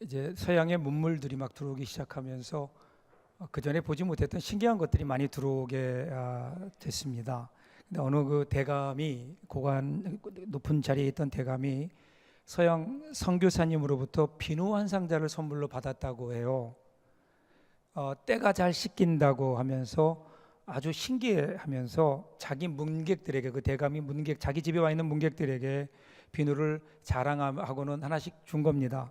이제 서양의 문물들이 막 들어오기 시작하면서 그 전에 보지 못했던 신기한 것들이 많이 들어오게 됐습니다. 근데 어느 그 대감이 고관 높은 자리에 있던 대감이 서양 선교사님으로부터 비누 한 상자를 선물로 받았다고 해요. 때가 잘 씻긴다고 하면서 아주 신기해하면서 자기 문객들에게, 그 대감이 문객, 자기 집에 와 있는 문객들에게 비누를 자랑하고는 하나씩 준 겁니다.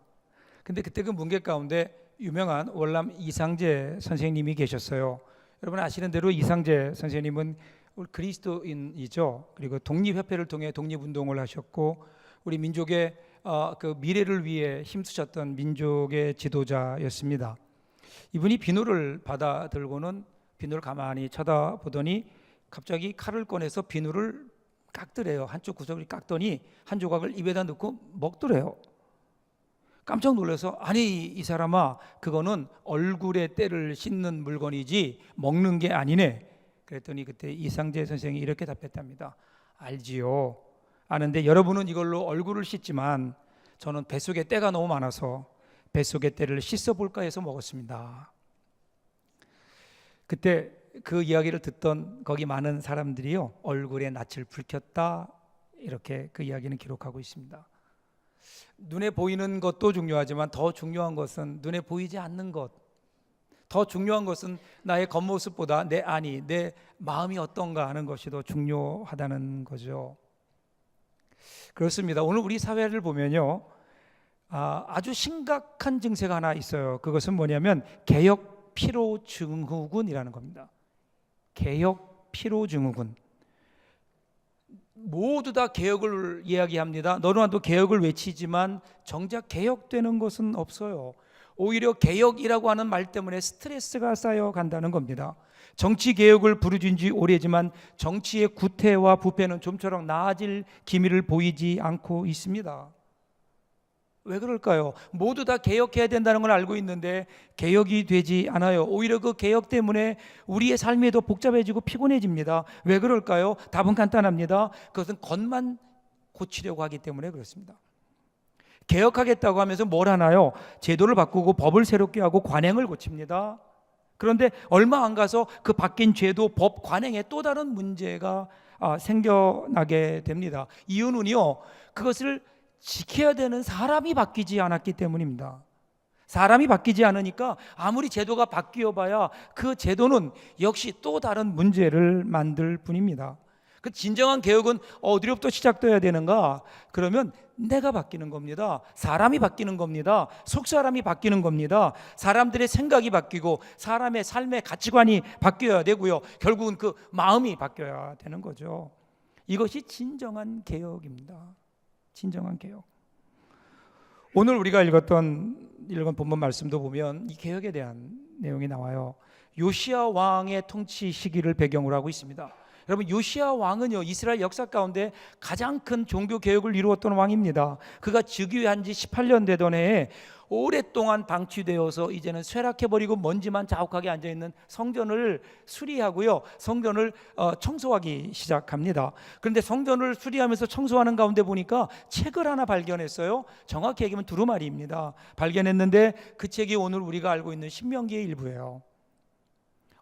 근데 그때 그 문객 가운데 유명한 월남 이상재 선생님이 계셨어요. 여러분 아시는 대로 이상재 선생님은 우리 그리스도인이죠. 그리고 독립협회를 통해 독립운동을 하셨고 우리 민족의 그 미래를 위해 힘쓰셨던 민족의 지도자였습니다. 이분이 비누를 받아 들고는 비누를 가만히 쳐다보더니 갑자기 칼을 꺼내서 비누를 깎더래요. 한쪽 구석을 깎더니 한 조각을 입에다 넣고 먹더래요. 깜짝 놀라서 아니 이 사람아, 그거는 얼굴에 때를 씻는 물건이지 먹는 게 아니네. 그랬더니 그때 이상재 선생이 이렇게 답했답니다. 알지요. 아는데 여러분은 이걸로 얼굴을 씻지만 저는 뱃속에 때가 너무 많아서 뱃속의 때를 씻어볼까 해서 먹었습니다. 그때 그 이야기를 듣던 거기 많은 사람들이요, 얼굴에 낯을 붉혔다, 이렇게 그 이야기는 기록하고 있습니다. 눈에 보이는 것도 중요하지만 더 중요한 것은 눈에 보이지 않는 것, 더 중요한 것은 나의 겉모습보다 내 안이, 내 마음이 어떤가 하는 것이 더 중요하다는 거죠. 그렇습니다. 오늘 우리 사회를 보면요, 아주 심각한 증세가 하나 있어요. 그것은 뭐냐면 개혁 피로 증후군이라는 겁니다. 개혁 피로 증후군. 모두 다 개혁을 이야기합니다. 너나 나도 개혁을 외치지만 정작 개혁되는 것은 없어요. 오히려 개혁이라고 하는 말 때문에 스트레스가 쌓여간다는 겁니다. 정치 개혁을 부르짖은 지 오래지만 정치의 구태와 부패는 좀처럼 나아질 기미를 보이지 않고 있습니다. 왜 그럴까요? 모두 다 개혁해야 된다는 걸 알고 있는데 개혁이 되지 않아요. 오히려 그 개혁 때문에 우리의 삶이 더 복잡해지고 피곤해집니다. 왜 그럴까요? 답은 간단합니다. 그것은 겉만 고치려고 하기 때문에 그렇습니다. 개혁하겠다고 하면서 뭘 하나요? 제도를 바꾸고 법을 새롭게 하고 관행을 고칩니다. 그런데 얼마 안 가서 그 바뀐 제도, 법, 관행에 또 다른 문제가 생겨나게 됩니다. 이유는요, 그것을 지켜야 되는 사람이 바뀌지 않았기 때문입니다. 사람이 바뀌지 않으니까 아무리 제도가 바뀌어 봐야 그 제도는 역시 또 다른 문제를 만들 뿐입니다. 그 진정한 개혁은 어디로부터 시작돼야 되는가? 그러면 내가 바뀌는 겁니다. 사람이 바뀌는 겁니다. 속사람이 바뀌는 겁니다. 사람들의 생각이 바뀌고 사람의 삶의 가치관이 바뀌어야 되고요. 결국은 그 마음이 바뀌어야 되는 거죠. 이것이 진정한 개혁입니다. 진정한 개혁. 오늘 우리가 읽은 본문 말씀도 보면 이 개혁에 대한 내용이 나와요. 요시야 왕의 통치 시기를 배경으로 하고 있습니다. 여러분, 요시야 왕은요, 이스라엘 역사 가운데 가장 큰 종교 개혁을 이루었던 왕입니다. 그가 즉위한 지 18년 되던 해에 오랫동안 방치되어서 이제는 쇠락해버리고 먼지만 자욱하게 앉아있는 성전을 수리하고요, 성전을 청소하기 시작합니다. 그런데 성전을 수리하면서 청소하는 가운데 보니까 책을 하나 발견했어요. 정확히 얘기하면 두루마리입니다. 발견했는데 그 책이 오늘 우리가 알고 있는 신명기의 일부예요.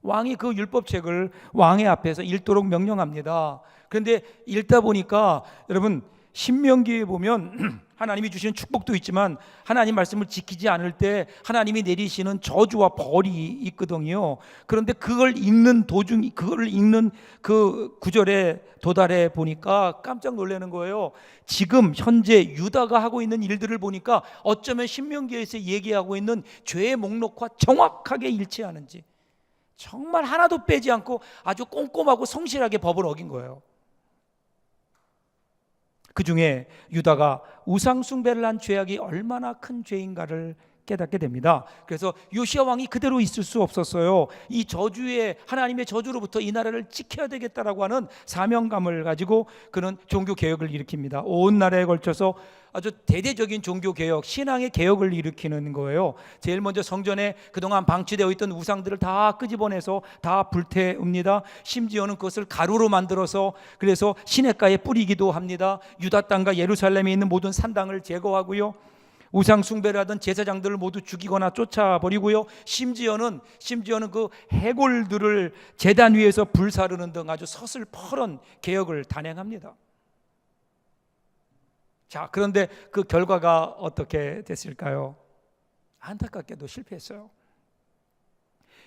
왕이 그 율법책을 왕의 앞에서 읽도록 명령합니다. 그런데 읽다 보니까 여러분, 신명기에 보면 하나님이 주시는 축복도 있지만 하나님 말씀을 지키지 않을 때 하나님이 내리시는 저주와 벌이 있거든요. 그런데 그걸 읽는 그 구절에 도달해 보니까 깜짝 놀라는 거예요. 지금 현재 유다가 하고 있는 일들을 보니까 어쩌면 신명기에서 얘기하고 있는 죄의 목록과 정확하게 일치하는지, 정말 하나도 빼지 않고 아주 꼼꼼하고 성실하게 법을 어긴 거예요. 그 중에 유다가 우상 숭배를 한 죄악이 얼마나 큰 죄인가를 깨닫게 됩니다. 그래서 요시야 왕이 그대로 있을 수 없었어요. 이 저주의, 하나님의 저주로부터 이 나라를 지켜야 되겠다라고 하는 사명감을 가지고 그는 종교 개혁을 일으킵니다. 온 나라에 걸쳐서 아주 대대적인 종교 개혁, 신앙의 개혁을 일으키는 거예요. 제일 먼저 성전에 그동안 방치되어 있던 우상들을 다 끄집어내서 다 불태웁니다. 심지어는 그것을 가루로 만들어서 그래서 시냇가에 뿌리기도 합니다. 유다 땅과 예루살렘에 있는 모든 산당을 제거하고요, 우상 숭배를 하던 제사장들을 모두 죽이거나 쫓아버리고요. 심지어는 그 해골들을 제단 위에서 불사르는 등 아주 서슬퍼런 개혁을 단행합니다. 자, 그런데 그 결과가 어떻게 됐을까요? 안타깝게도 실패했어요.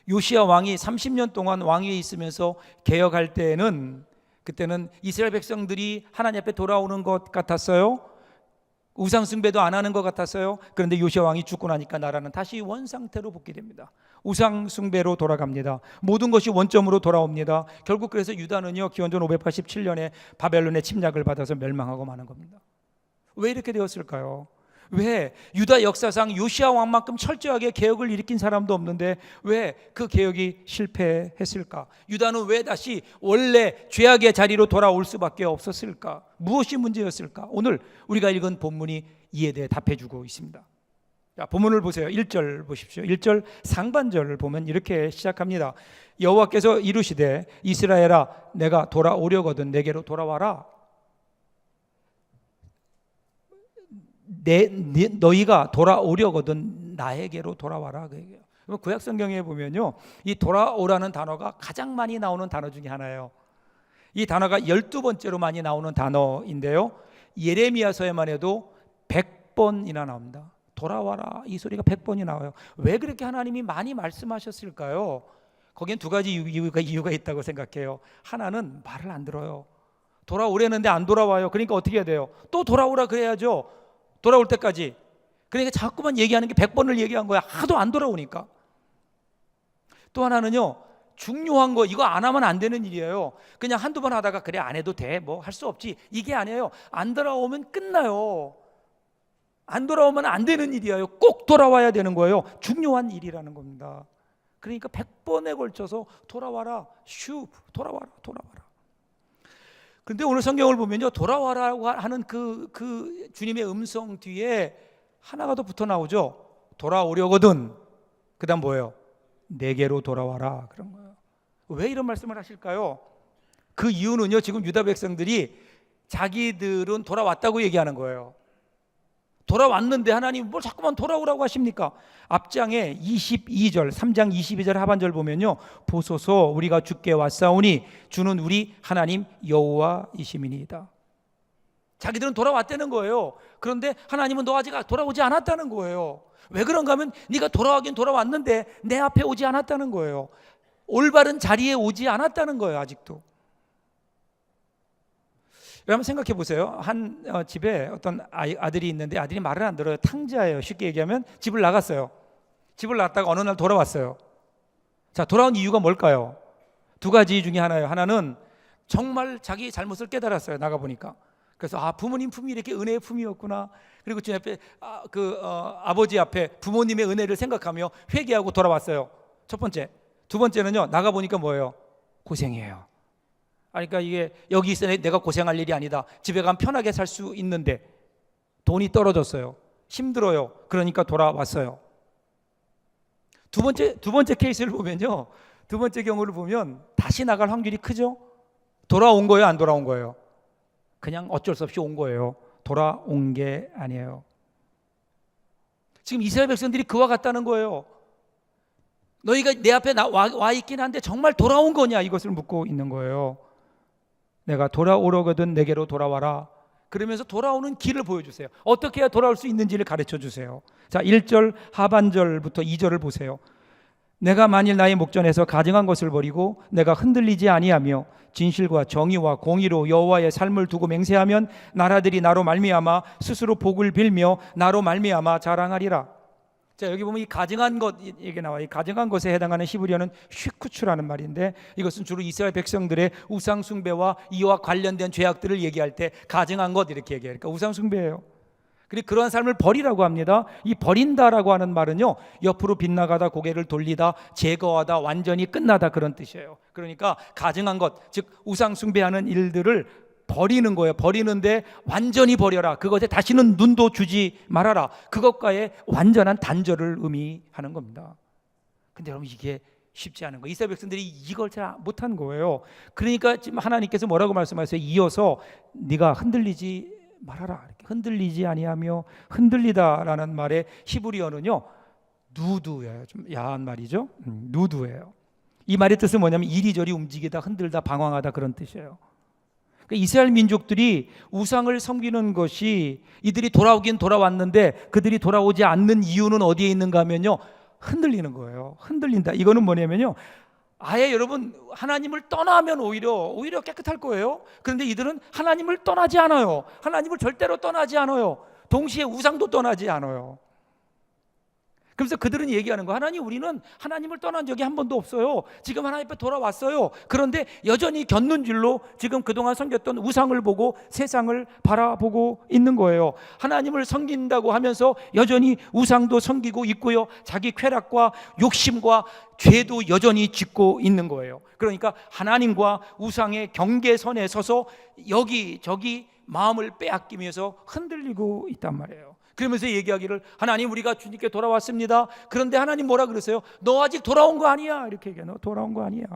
요시야 왕이 30년 동안 왕위에 있으면서 개혁할 때는, 그때는 이스라엘 백성들이 하나님 앞에 돌아오는 것 같았어요. 우상 숭배도 안 하는 것 같았어요. 그런데 요시야 왕이 죽고 나니까 나라는 다시 원상태로 복귀됩니다. 우상 숭배로 돌아갑니다. 모든 것이 원점으로 돌아옵니다. 결국 그래서 유다는요, 기원전 587년에 바벨론의 침략을 받아서 멸망하고 마는 겁니다. 왜 이렇게 되었을까요? 왜 유다 역사상 요시야 왕만큼 철저하게 개혁을 일으킨 사람도 없는데 왜 그 개혁이 실패했을까? 유다는 왜 다시 원래 죄악의 자리로 돌아올 수밖에 없었을까? 무엇이 문제였을까? 오늘 우리가 읽은 본문이 이에 대해 답해주고 있습니다. 자, 본문을 보세요. 1절 보십시오. 1절 상반절을 보면 이렇게 시작합니다. 여호와께서 이르시되 이스라엘아 내가 돌아오려거든 내게로 돌아와라. 너희가 돌아오려거든 나에게로 돌아와라. 구약 성경에 보면요, 이 돌아오라는 단어가 가장 많이 나오는 단어 중에 하나예요. 이 단어가 12번째로 많이 나오는 단어인데요, 예레미야서에만 해도 100번이나 나옵니다. 돌아와라, 이 소리가 100번이 나와요. 왜 그렇게 하나님이 많이 말씀하셨을까요? 거기엔 두 가지 이유가 있다고 생각해요. 하나는 말을 안 들어요. 돌아오려는데 안 돌아와요. 그러니까 어떻게 해야 돼요? 또 돌아오라 그래야죠. 돌아올 때까지. 그러니까 자꾸만 얘기하는 게 100번을 얘기한 거야. 하도 안 돌아오니까. 또 하나는요, 중요한 거 이거 안 하면 안 되는 일이에요. 그냥 한두 번 하다가 그래 안 해도 돼, 뭐 할 수 없지, 이게 아니에요. 안 돌아오면 끝나요. 안 돌아오면 안 되는 일이에요. 꼭 돌아와야 되는 거예요. 중요한 일이라는 겁니다. 그러니까 100번에 걸쳐서 돌아와라, 돌아와라. 그런데 오늘 성경을 보면요, 돌아와라고 하는 그 주님의 음성 뒤에 하나가 더 붙어 나오죠. 돌아오려거든. 그 다음 뭐예요? 내게로 돌아와라. 그런 거예요. 왜 이런 말씀을 하실까요? 그 이유는요, 지금 유다 백성들이 자기들은 돌아왔다고 얘기하는 거예요. 돌아왔는데 하나님 뭘 자꾸만 돌아오라고 하십니까? 앞장에 22절, 3장 22절 하반절 보면요, 보소서 우리가 주께 왔사오니 주는 우리 하나님 여호와이시니이다. 자기들은 돌아왔다는 거예요. 그런데 하나님은 너 아직 돌아오지 않았다는 거예요. 왜 그런가 하면 네가 돌아가긴 돌아왔는데 내 앞에 오지 않았다는 거예요. 올바른 자리에 오지 않았다는 거예요. 아직도. 여러분 생각해 보세요. 한 집에 어떤 아들이 있는데 아들이 말을 안 들어요. 탕자예요. 쉽게 얘기하면 집을 나갔어요. 집을 나갔다가 어느 날 돌아왔어요. 자, 돌아온 이유가 뭘까요? 두 가지 중에 하나예요. 하나는 정말 자기 잘못을 깨달았어요. 나가보니까. 그래서 부모님 품이 이렇게 은혜의 품이었구나. 그리고 제 앞에 아버지 앞에 부모님의 은혜를 생각하며 회개하고 돌아왔어요. 첫 번째. 두 번째는요, 나가보니까 뭐예요? 고생이에요. 그러니까 이게 여기 있어 내가 고생할 일이 아니다. 집에 가면 편하게 살 수 있는데 돈이 떨어졌어요. 힘들어요. 그러니까 돌아왔어요. 두 번째 케이스를 보면요, 두 번째 경우를 보면 다시 나갈 확률이 크죠. 돌아온 거예요, 안 돌아온 거예요? 그냥 어쩔 수 없이 온 거예요. 돌아온 게 아니에요. 지금 이스라엘 백성들이 그와 같다는 거예요. 너희가 내 앞에 와 있긴 한데 정말 돌아온 거냐, 이것을 묻고 있는 거예요. 내가 돌아오려거든 내게로 돌아와라. 그러면서 돌아오는 길을 보여주세요. 어떻게 해야 돌아올 수 있는지를 가르쳐 주세요. 자, 1절 하반절부터 2절을 보세요. 내가 만일 나의 목전에서 가증한 것을 버리고 내가 흔들리지 아니하며 진실과 정의와 공의로 여호와의 삶을 두고 맹세하면 나라들이 나로 말미암아 스스로 복을 빌며 나로 말미암아 자랑하리라. 자, 여기 보면 이 가증한 것 이게 나와요. 이 가증한 것에 해당하는 히브리어는 슈크추라는 말인데, 이것은 주로 이스라엘 백성들의 우상 숭배와 이와 관련된 죄악들을 얘기할 때 가증한 것 이렇게 얘기해요. 그러니까 우상 숭배예요. 그리고 그러한 삶을 버리라고 합니다. 이 버린다라고 하는 말은요, 옆으로 빗나가다, 고개를 돌리다, 제거하다, 완전히 끝나다, 그런 뜻이에요. 그러니까 가증한 것, 즉 우상 숭배하는 일들을 버리는 거예요. 버리는데 완전히 버려라. 그것에 다시는 눈도 주지 말아라. 그것과의 완전한 단절을 의미하는 겁니다. 근데 여러분, 이게 쉽지 않은 거예요. 이스라엘 백성들이 이걸 잘 못한 거예요. 그러니까 지금 하나님께서 뭐라고 말씀하세요? 이어서 네가 흔들리지 말하라. 이렇게 흔들리지 아니하며 흔들리다라는 말의 히브리어는요 누드예요. 좀 야한 말이죠. 누드예요. 이 말의 뜻은 뭐냐면 이리저리 움직이다, 흔들다, 방황하다 그런 뜻이에요. 그러니까 이스라엘 민족들이 우상을 섬기는 것이 이들이 돌아오긴 돌아왔는데 그들이 돌아오지 않는 이유는 어디에 있는가 하면요 흔들리는 거예요. 흔들린다. 이거는 뭐냐면요 아예 여러분 하나님을 떠나면 오히려 깨끗할 거예요. 그런데 이들은 하나님을 떠나지 않아요. 하나님을 절대로 떠나지 않아요. 동시에 우상도 떠나지 않아요. 그래서 그들은 얘기하는 거 하나님 우리는 하나님을 떠난 적이 한 번도 없어요. 지금 하나님 앞에 돌아왔어요. 그런데 여전히 곁눈질로 지금 그동안 섬겼던 우상을 보고 세상을 바라보고 있는 거예요. 하나님을 섬긴다고 하면서 여전히 우상도 섬기고 있고요. 자기 쾌락과 욕심과 죄도 여전히 짓고 있는 거예요. 그러니까 하나님과 우상의 경계선에 서서 여기저기 마음을 빼앗기면서 흔들리고 있단 말이에요. 그러면서 얘기하기를 하나님 우리가 주님께 돌아왔습니다. 그런데 하나님 뭐라 그러세요? 너 아직 돌아온 거 아니야. 이렇게 얘기해요. 너 돌아온 거 아니야.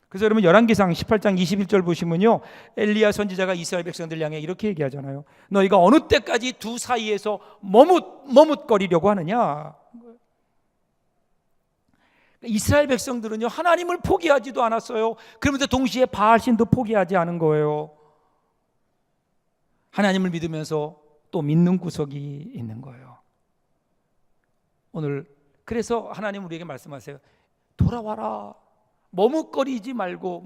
그래서 여러분 열왕기상 18장 21절 보시면요 엘리야 선지자가 이스라엘 백성들 향해 이렇게 얘기하잖아요. 너희가 어느 때까지 두 사이에서 머뭇거리려고 하느냐. 이스라엘 백성들은요 하나님을 포기하지도 않았어요. 그러면서 동시에 바알신도 포기하지 않은 거예요. 하나님을 믿으면서 또 믿는 구석이 있는 거예요. 오늘 그래서 하나님 우리에게 말씀하세요. 돌아와라. 머뭇거리지 말고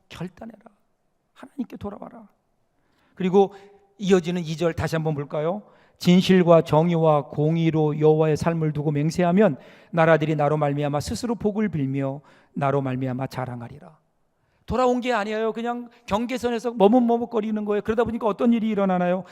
결단해라. 하나님께 돌아와라. 그리고 이어지는 2절 다시 한번 볼까요? 진실과 정의와 공의로 여호와의 삶을 두고 맹세하면 나라들이 나로 말미암아 스스로 복을 빌며 나로 말미암아 자랑하리라. 돌아온 게 아니에요. 그냥 경계선에서 머뭇거리는 거예요. 그러다 보니까 어떤 일이 일어나나요?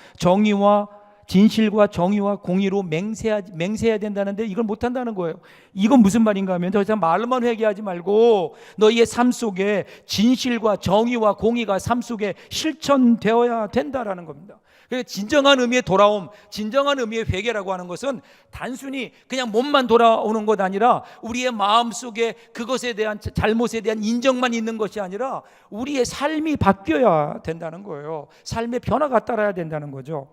진실과 정의와 공의로 맹세해야 된다는데 이걸 못한다는 거예요. 이건 무슨 말인가 하면 더 이상 말로만 회개하지 말고 너희의 삶 속에 진실과 정의와 공의가 삶 속에 실천되어야 된다라는 겁니다. 그래서 진정한 의미의 돌아옴, 진정한 의미의 회개라고 하는 것은 단순히 그냥 몸만 돌아오는 것 아니라 우리의 마음속에 그것에 대한 잘못에 대한 인정만 있는 것이 아니라 우리의 삶이 바뀌어야 된다는 거예요. 삶의 변화가 따라야 된다는 거죠.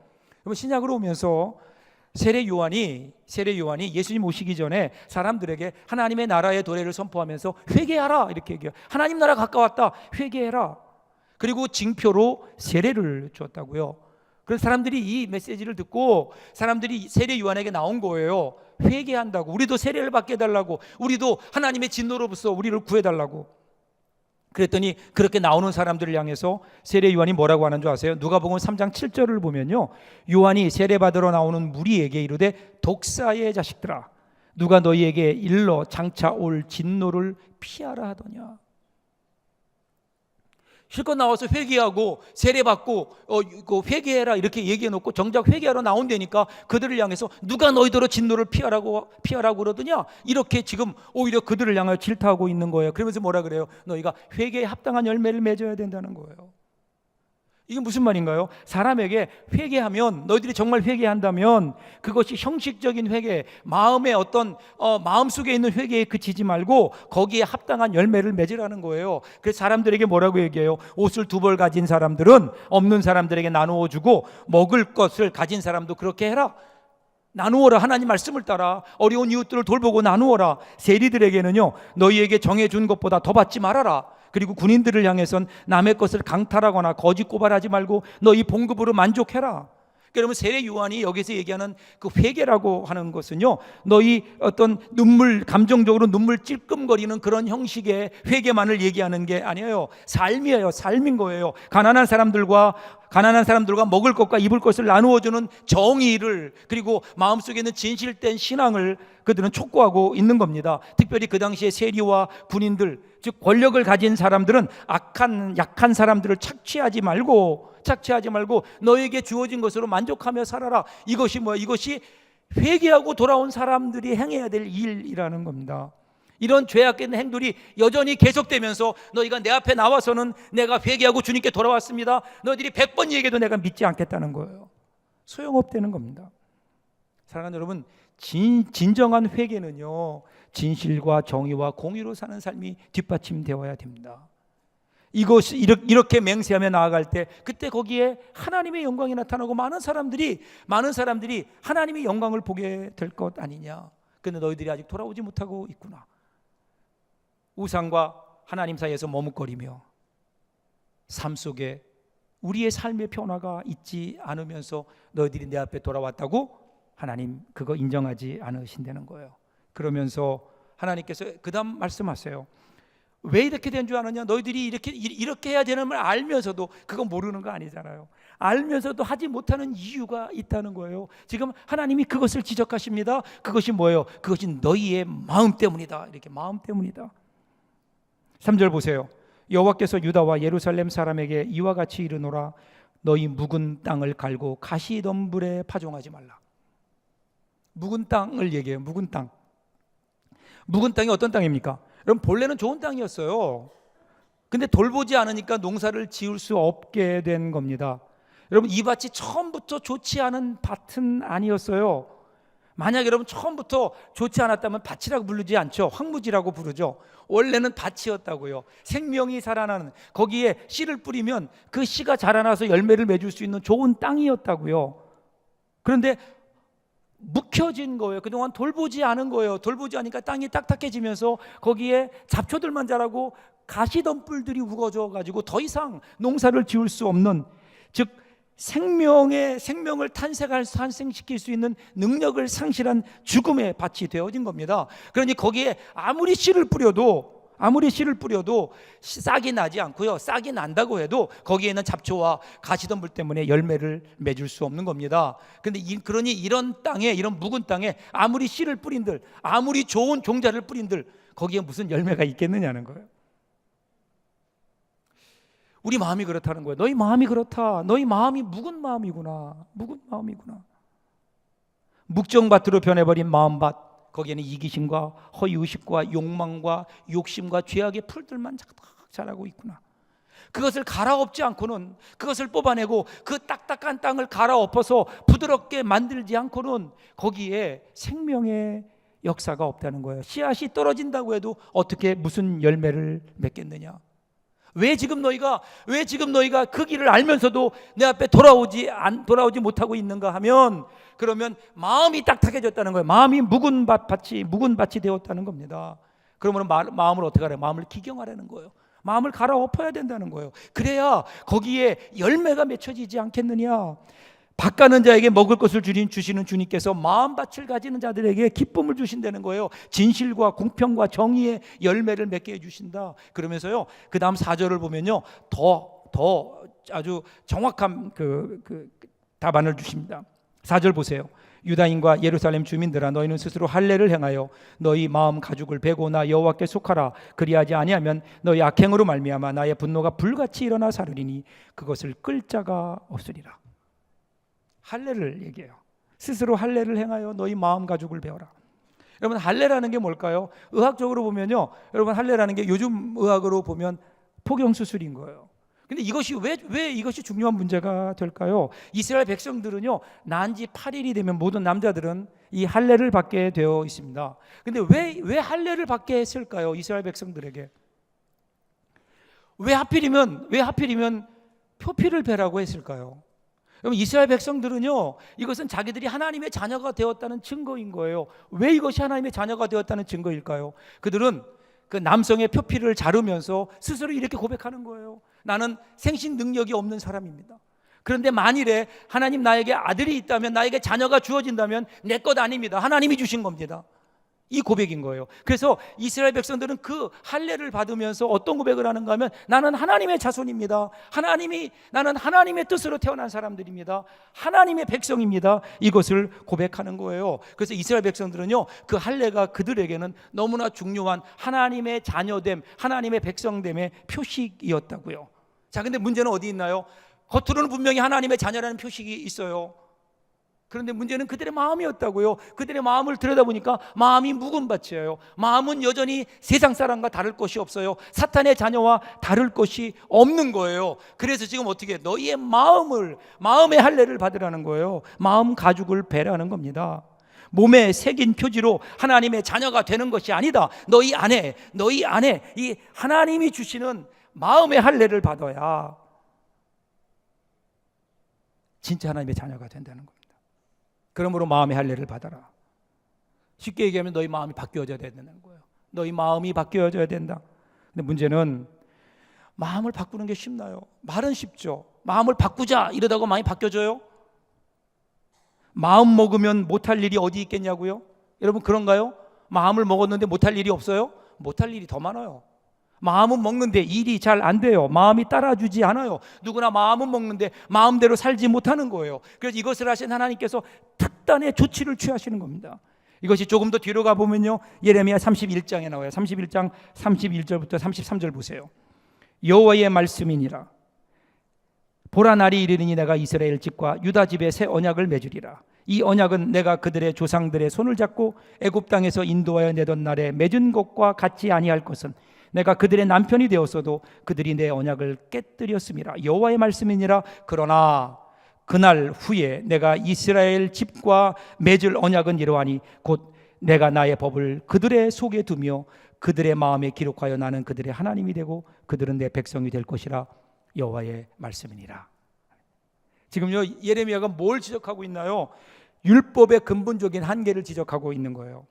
신약으로 오면서 세례 요한이 예수님 오시기 전에 사람들에게 하나님의 나라의 도래를 선포하면서 회개하라 이렇게 얘기해요. 하나님 나라 가까웠다. 회개해라. 그리고 징표로 세례를 줬다고요. 그래서 사람들이 이 메시지를 듣고 사람들이 세례 요한에게 나온 거예요. 회개한다고. 우리도 세례를 받게 해달라고. 우리도 하나님의 진노로부터 우리를 구해달라고. 그랬더니 그렇게 나오는 사람들을 향해서 세례 요한이 뭐라고 하는 줄 아세요? 누가복음 3장 7절을 보면요 요한이 세례 받으러 나오는 무리에게 이르되 독사의 자식들아 누가 너희에게 일러 장차 올 진노를 피하라 하더냐. 실컷 나와서 회개하고 세례받고 회개해라 이렇게 얘기해놓고 정작 회개하러 나온다니까 그들을 향해서 누가 너희더러 진노를 피하라고 그러더냐. 이렇게 지금 오히려 그들을 향하여 질타하고 있는 거예요. 그러면서 뭐라 그래요? 너희가 회개에 합당한 열매를 맺어야 된다는 거예요. 이게 무슨 말인가요? 사람에게 회개하면 너희들이 정말 회개한다면 그것이 형식적인 회개, 마음의 어떤 마음속에 있는 회개에 그치지 말고 거기에 합당한 열매를 맺으라는 거예요. 그래서 사람들에게 뭐라고 얘기해요? 옷을 2벌 가진 사람들은 없는 사람들에게 나누어 주고 먹을 것을 가진 사람도 그렇게 해라. 나누어라. 하나님 말씀을 따라 어려운 이웃들을 돌보고 나누어라. 세리들에게는요 너희에게 정해준 것보다 더 받지 말아라. 그리고 군인들을 향해선 남의 것을 강탈하거나 거짓 고발하지 말고 너희 봉급으로 만족해라. 그러면 세례 요한이 여기서 얘기하는 그 회개라고 하는 것은요 너희 어떤 감정적으로 눈물 찔끔거리는 그런 형식의 회개만을 얘기하는 게 아니에요. 삶이에요. 삶인 거예요. 가난한 사람들과 먹을 것과 입을 것을 나누어주는 정의를 그리고 마음속에 있는 진실된 신앙을 그들은 촉구하고 있는 겁니다. 특별히 그 당시에 세리와 군인들 즉 권력을 가진 사람들은 약한 사람들을 착취하지 말고 너에게 주어진 것으로 만족하며 살아라. 이것이 뭐야? 이것이 회개하고 돌아온 사람들이 행해야 될 일이라는 겁니다. 이런 죄악된 행들이 여전히 계속되면서 너희가 내 앞에 나와서는 내가 회개하고 주님께 돌아왔습니다. 너희들이 100번 얘기해도 내가 믿지 않겠다는 거예요. 소용없다는 겁니다. 사랑하는 여러분, 진정한 회개는요 진실과 정의와 공의로 사는 삶이 뒷받침되어야 됩니다. 이것이 이렇게 맹세하며 나아갈 때 그때 거기에 하나님의 영광이 나타나고 많은 사람들이 하나님의 영광을 보게 될 것 아니냐. 근데 너희들이 아직 돌아오지 못하고 있구나. 우상과 하나님 사이에서 머뭇거리며 삶 속에 우리의 삶의 변화가 있지 않으면서 너희들이 내 앞에 돌아왔다고 하나님 그거 인정하지 않으신다는 거예요. 그러면서 하나님께서 그 다음 말씀하세요. 왜 이렇게 된 줄 아느냐? 너희들이 이렇게 해야 되는 걸 알면서도 그거 모르는 거 아니잖아요. 알면서도 하지 못하는 이유가 있다는 거예요. 지금 하나님이 그것을 지적하십니다. 그것이 뭐예요? 그것이 너희의 마음 때문이다. 이렇게 마음 때문이다. 3절 보세요. 여호와께서 유다와 예루살렘 사람에게 이와 같이 이르노라. 너희 묵은 땅을 갈고 가시덤불에 파종하지 말라. 묵은 땅을 얘기해요. 묵은 땅. 묵은 땅이 어떤 땅입니까? 여러분 본래는 좋은 땅이었어요. 근데 돌보지 않으니까 농사를 지을 수 없게 된 겁니다. 여러분 이 밭이 처음부터 좋지 않은 밭은 아니었어요. 만약 여러분 처음부터 좋지 않았다면 밭이라고 부르지 않죠. 황무지라고 부르죠. 원래는 밭이었다고요. 생명이 살아나는, 거기에 씨를 뿌리면 그 씨가 자라나서 열매를 맺을 수 있는 좋은 땅이었다고요. 그런데 묵혀진 거예요. 그동안 돌보지 않은 거예요. 돌보지 않으니까 땅이 딱딱해지면서 거기에 잡초들만 자라고 가시덤불들이 우거져 가지고 더 이상 농사를 지을 수 없는, 즉 생명을 탄생시킬 수 있는 능력을 상실한 죽음의 밭이 되어진 겁니다. 그러니 거기에 아무리 씨를 뿌려도 싹이 나지 않고요. 싹이 난다고 해도 거기에는 잡초와 가시덤불 때문에 열매를 맺을 수 없는 겁니다. 그러니 이런 땅에, 이런 묵은 땅에 아무리 씨를 뿌린들, 아무리 좋은 종자를 뿌린들 거기에 무슨 열매가 있겠느냐는 거예요. 우리 마음이 그렇다는 거예요. 너희 마음이 그렇다. 너희 마음이 묵은 마음이구나. 묵은 마음이구나. 묵정밭으로 변해버린 마음밭, 거기에는 이기심과 허위의식과 욕망과 욕심과 죄악의 풀들만 자라고 있구나. 그것을 갈아엎지 않고는, 그것을 뽑아내고 그 딱딱한 땅을 갈아엎어서 부드럽게 만들지 않고는 거기에 생명의 역사가 없다는 거예요. 씨앗이 떨어진다고 해도 어떻게 무슨 열매를 맺겠느냐. 왜 지금 너희가 그 길을 알면서도 내 앞에 돌아오지 못하고 있는가 하면, 그러면 마음이 딱딱해졌다는 거예요. 마음이 묵은 밭이 되었다는 겁니다. 그러면 마음을 어떻게 하래요? 마음을 기경하라는 거예요. 마음을 갈아엎어야 된다는 거예요. 그래야 거기에 열매가 맺혀지지 않겠느냐. 밭 가는 자에게 먹을 것을 주시는 주님께서 마음밭을 가지는 자들에게 기쁨을 주신다는 거예요. 진실과 공평과 정의의 열매를 맺게 해주신다. 그러면서요, 그 다음 4절을 보면요, 더 아주 정확한 그 답안을 주십니다. 4절 보세요. 유다인과 예루살렘 주민들아, 너희는 스스로 할례를 행하여 너희 마음 가죽을 베고 나 여호와께 속하라. 그리하지 아니하면 너희 악행으로 말미암아 나의 분노가 불같이 일어나 사르리니 그것을 끌 자가 없으리라. 할례를 얘기해요. 스스로 할례를 행하여 너희 마음 가죽을 베어라. 여러분, 할례라는 게 뭘까요? 의학적으로 보면요, 여러분, 할례라는 게 요즘 의학으로 보면 포경수술인 거예요. 근데 이것이 왜 이것이 중요한 문제가 될까요? 이스라엘 백성들은요, 난 지 8일이 되면 모든 남자들은 이 할례를 받게 되어 있습니다. 근데 왜 할례를 받게 했을까요? 이스라엘 백성들에게 왜 하필이면 표피를 베라고 했을까요? 여러분, 이스라엘 백성들은요, 이것은 자기들이 하나님의 자녀가 되었다는 증거인 거예요. 왜 이것이 하나님의 자녀가 되었다는 증거일까요? 그들은 그 남성의 표피를 자르면서 스스로 이렇게 고백하는 거예요. 나는 생신 능력이 없는 사람입니다. 그런데 만일에 하나님 나에게 아들이 있다면, 나에게 자녀가 주어진다면 내 것 아닙니다. 하나님이 주신 겁니다. 이 고백인 거예요. 그래서 이스라엘 백성들은 그 할례를 받으면서 어떤 고백을 하는가 하면, 나는 하나님의 자손입니다. 나는 하나님의 뜻으로 태어난 사람들입니다. 하나님의 백성입니다. 이것을 고백하는 거예요. 그래서 이스라엘 백성들은요, 그 할례가 그들에게는 너무나 중요한 하나님의 자녀됨, 하나님의 백성됨의 표식이었다고요. 자, 근데 문제는 어디 있나요? 겉으로는 분명히 하나님의 자녀라는 표식이 있어요. 그런데 문제는 그들의 마음이었다고요. 그들의 마음을 들여다보니까 마음이 묵은 밭이에요. 마음은 여전히 세상 사람과 다를 것이 없어요. 사탄의 자녀와 다를 것이 없는 거예요. 그래서 지금 어떻게 너희의 마음의 할례를 받으라는 거예요. 마음 가죽을 베라는 겁니다. 몸에 새긴 표지로 하나님의 자녀가 되는 것이 아니다. 너희 안에 이 하나님이 주시는 마음의 할례를 받아야 진짜 하나님의 자녀가 된다는 겁니다. 그러므로 마음의 할례를 받아라. 쉽게 얘기하면 너희 마음이 바뀌어져야 된다는 거예요. 너희 마음이 바뀌어져야 된다. 근데 문제는 마음을 바꾸는 게 쉽나요? 말은 쉽죠. 마음을 바꾸자 이러다가 마음이 바뀌어져요? 마음 먹으면 못할 일이 어디 있겠냐고요? 여러분 그런가요? 마음을 먹었는데 못할 일이 없어요? 못할 일이 더 많아요. 마음은 먹는데 일이 잘 안 돼요. 마음이 따라주지 않아요. 누구나 마음은 먹는데 마음대로 살지 못하는 거예요. 그래서 이것을 하신 하나님께서 특단의 조치를 취하시는 겁니다. 이것이 조금 더 뒤로 가보면요, 예레미야 31장에 나와요. 31장 31절부터 33절 보세요. 여호와의 말씀이니라. 보라, 날이 이르니 내가 이스라엘 집과 유다 집에 새 언약을 맺으리라. 이 언약은 내가 그들의 조상들의 손을 잡고 애굽 땅에서 인도하여 내던 날에 맺은 것과 같이 아니할 것은 내가 그들의 남편이 되었어도 그들이 내 언약을 깨뜨렸음이라. 여호와의 말씀이니라. 그러나 그날 후에 내가 이스라엘 집과 맺을 언약은 이러하니 곧 내가 나의 법을 그들의 속에 두며 그들의 마음에 기록하여 나는 그들의 하나님이 되고 그들은 내 백성이 될 것이라. 여호와의 말씀이니라. 지금요, 예레미야가 뭘 지적하고 있나요? 율법의 근본적인 한계를 지적하고 있는 거예요.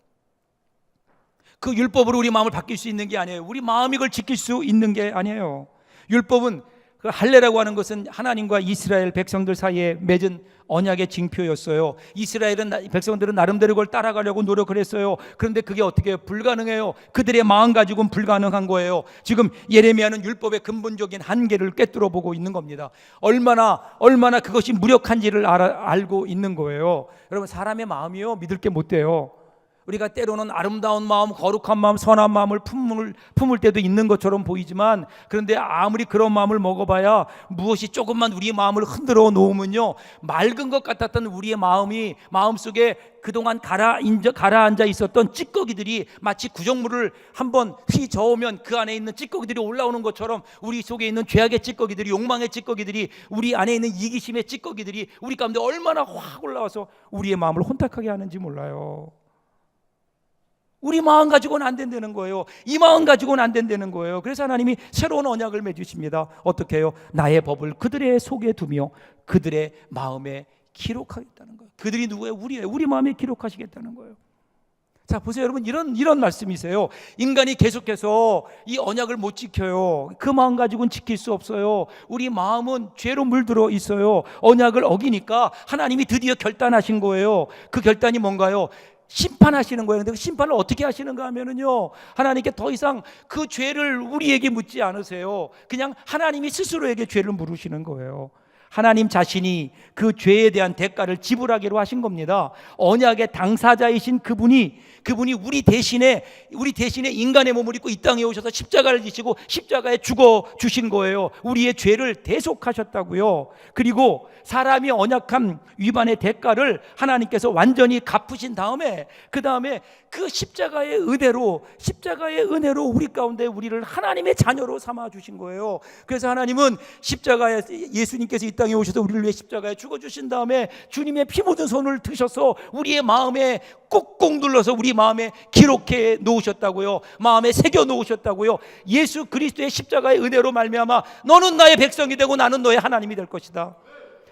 그 율법으로 우리 마음을 바뀔 수 있는 게 아니에요. 우리 마음이 그걸 지킬 수 있는 게 아니에요. 율법은 그 할례라고 하는 것은 하나님과 이스라엘 백성들 사이에 맺은 언약의 징표였어요. 이스라엘은 백성들은 나름대로 그걸 따라가려고 노력을 했어요. 그런데 그게 어떻게 불가능해요? 그들의 마음 가지고는 불가능한 거예요. 지금 예레미야는 율법의 근본적인 한계를 꿰뚫어 보고 있는 겁니다. 얼마나 그것이 무력한지를 알고 있는 거예요. 여러분, 사람의 마음이요, 믿을 게 못 돼요. 우리가 때로는 아름다운 마음, 거룩한 마음, 선한 마음을 품을 때도 있는 것처럼 보이지만, 그런데 아무리 그런 마음을 먹어봐야 무엇이 조금만 우리의 마음을 흔들어 놓으면요, 맑은 것 같았던 우리의 마음이 마음속에 그동안 가라앉아 있었던 찌꺼기들이 마치 구정물을 한번 휘저으면 그 안에 있는 찌꺼기들이 올라오는 것처럼 우리 속에 있는 죄악의 찌꺼기들이, 욕망의 찌꺼기들이, 우리 안에 있는 이기심의 찌꺼기들이 우리 가운데 얼마나 확 올라와서 우리의 마음을 혼탁하게 하는지 몰라요. 우리 마음 가지고는 안 된다는 거예요. 이 마음 가지고는 안 된다는 거예요. 그래서 하나님이 새로운 언약을 맺으십니다. 어떻게 해요? 나의 법을 그들의 속에 두며 그들의 마음에 기록하겠다는 거예요. 그들이 누구예요? 우리예요. 우리 마음에 기록하시겠다는 거예요. 자, 보세요, 여러분. 이런 말씀이세요. 인간이 계속해서 이 언약을 못 지켜요. 그 마음 가지고는 지킬 수 없어요. 우리 마음은 죄로 물들어 있어요. 언약을 어기니까 하나님이 드디어 결단하신 거예요. 그 결단이 뭔가요? 심판하시는 거예요. 근데 그 심판을 어떻게 하시는가 하면은요, 하나님께 더 이상 그 죄를 우리에게 묻지 않으세요. 그냥 하나님이 스스로에게 죄를 물으시는 거예요. 하나님 자신이 그 죄에 대한 대가를 지불하기로 하신 겁니다. 언약의 당사자이신 그분이 우리 대신에 인간의 몸을 입고 이 땅에 오셔서 십자가를 지시고 십자가에 죽어 주신 거예요. 우리의 죄를 대속하셨다고요. 그리고 사람이 언약한 위반의 대가를 하나님께서 완전히 갚으신 다음에, 그 다음에 그 십자가의 은혜로 우리 가운데 우리를 하나님의 자녀로 삼아 주신 거예요. 그래서 하나님은 십자가에, 예수님께서 이 땅에 오셔서 우리를 위해 십자가에 죽어 주신 다음에 주님의 피 묻은 손을 드셔서 우리의 마음에 꾹꾹 눌러서 우리 마음에 기록해 놓으셨다고요. 마음에 새겨 놓으셨다고요. 예수 그리스도의 십자가의 은혜로 말미암아 너는 나의 백성이 되고 나는 너의 하나님이 될 것이다.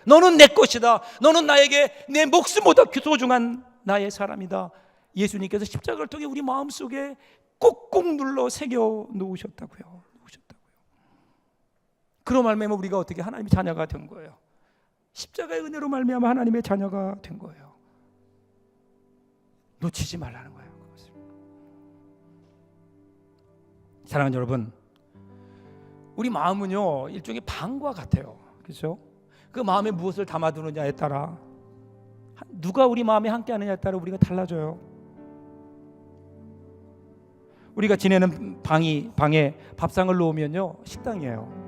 너는 내 것이다. 너는 나에게 내 목숨보다 소중한 나의 사람이다. 예수님께서 십자가를 통해 우리 마음속에 꾹꾹 눌러 새겨 놓으셨다고요. 그로 말미암아 우리가 어떻게 하나님의 자녀가 된 거예요. 십자가의 은혜로 말미암아 하나님의 자녀가 된 거예요. 놓치지 말라는 거예요. 그것을. 사랑하는 여러분, 우리 마음은요, 일종의 방과 같아요. 그렇죠? 그 마음에 무엇을 담아두느냐에 따라, 누가 우리 마음에 함께 하느냐에 따라 우리가 달라져요. 우리가 지내는 방에 밥상을 놓으면요, 식당이에요.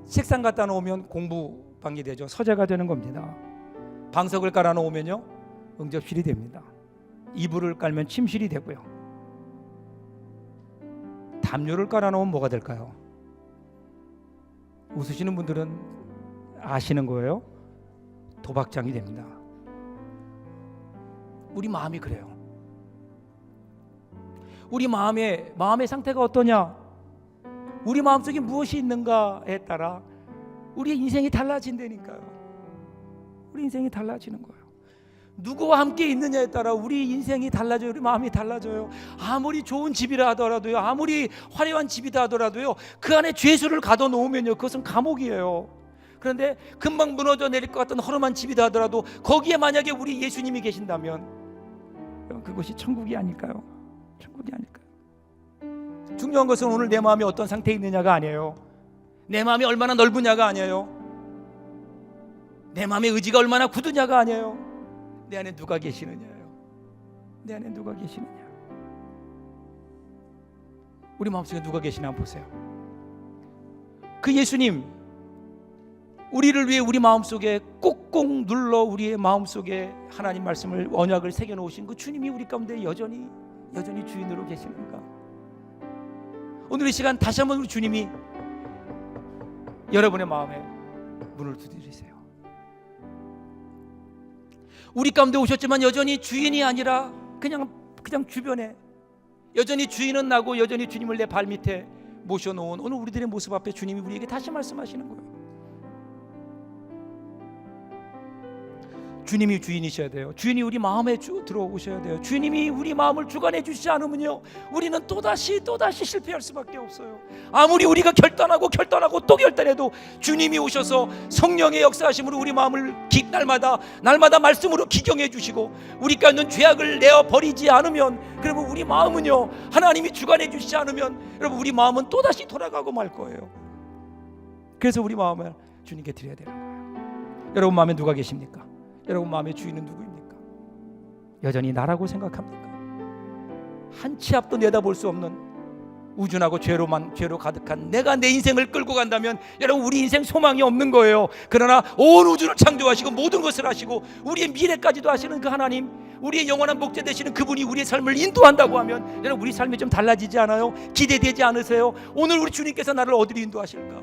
책상 갖다 놓으면 공부방이 되죠. 서재가 되는 겁니다. 방석을 깔아 놓으면요, 응접실이 됩니다. 이불을 깔면 침실이 되고요. 담요를 깔아 놓으면 뭐가 될까요? 웃으시는 분들은 아시는 거예요. 도박장이 됩니다. 우리 마음이 그래요. 우리 마음의 상태가 어떠냐? 우리 마음속에 무엇이 있는가에 따라 우리의 인생이 달라진다니까요. 우리 인생이 달라지는 거예요. 누구와 함께 있느냐에 따라 우리 인생이 달라져요. 우리 마음이 달라져요. 아무리 좋은 집이라 하더라도요, 아무리 화려한 집이다 하더라도요, 그 안에 죄수를 가둬놓으면요, 그것은 감옥이에요. 그런데 금방 무너져 내릴 것 같은 허름한 집이다 하더라도 거기에 만약에 우리 예수님이 계신다면 그것이 천국이 아닐까요? 천국이 아닐까요? 중요한 것은 오늘 내 마음이 어떤 상태에 있느냐가 아니에요. 내 마음이 얼마나 넓으냐가 아니에요. 내 마음의 의지가 얼마나 굳으냐가 아니에요. 내 안에 누가 계시느냐예요. 내 안에 누가 계시느냐. 우리 마음속에 누가 계시나 한번 보세요. 그 예수님, 우리를 위해 우리 마음속에 꾹꾹 눌러 우리의 마음속에 하나님 말씀을, 언약을 새겨놓으신 그 주님이 우리 가운데 여전히 주인으로 계시는가. 오늘 이 시간 다시 한번 우리 주님이 여러분의 마음에 문을 두드리세요. 우리 가운데 오셨지만 여전히 주인이 아니라 그냥 주변에, 여전히 주인은 나고 여전히 주님을 내 발밑에 모셔놓은 오늘 우리들의 모습 앞에 주님이 우리에게 다시 말씀하시는 거예요. 주님이 주인이셔야 돼요. 주인이 우리 마음에 들어오셔야 돼요. 주님이 우리 마음을 주관해 주시지 않으면요, 우리는 또다시 실패할 수밖에 없어요. 아무리 우리가 결단하고 또 결단해도 주님이 오셔서 성령의 역사하심으로 우리 마음을 날마다 말씀으로 기경해 주시고 우리가 있는 죄악을 내어 버리지 않으면, 그러면 우리 마음은요, 하나님이 주관해 주시지 않으면 여러분, 우리 마음은 또다시 돌아가고 말 거예요. 그래서 우리 마음을 주님께 드려야 되는 거예요. 여러분 마음에 누가 계십니까? 여러분 마음의 주인은 누구입니까? 여전히 나라고 생각합니까? 한 치 앞도 내다볼 수 없는 우준하고 죄로 가득한 내가 내 인생을 끌고 간다면 여러분, 우리 인생 소망이 없는 거예요. 그러나 온 우주를 창조하시고 모든 것을 하시고 우리의 미래까지도 하시는 그 하나님, 우리의 영원한 목자 되시는 그분이 우리의 삶을 인도한다고 하면 여러분, 우리 삶이 좀 달라지지 않아요? 기대되지 않으세요? 오늘 우리 주님께서 나를 어디로 인도하실까?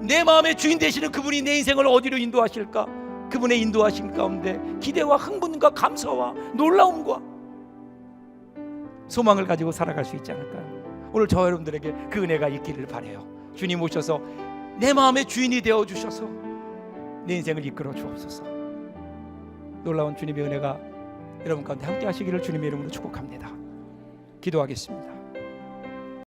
내 마음의 주인 되시는 그분이 내 인생을 어디로 인도하실까? 그분의 인도하심 가운데 기대와 흥분과 감사와 놀라움과 소망을 가지고 살아갈 수 있지 않을까요? 오늘 저 여러분들에게 그 은혜가 있기를 바라요. 주님 오셔서 내 마음의 주인이 되어 주셔서 내 인생을 이끌어 주옵소서. 놀라운 주님의 은혜가 여러분 가운데 함께 하시기를 주님의 이름으로 축복합니다. 기도하겠습니다.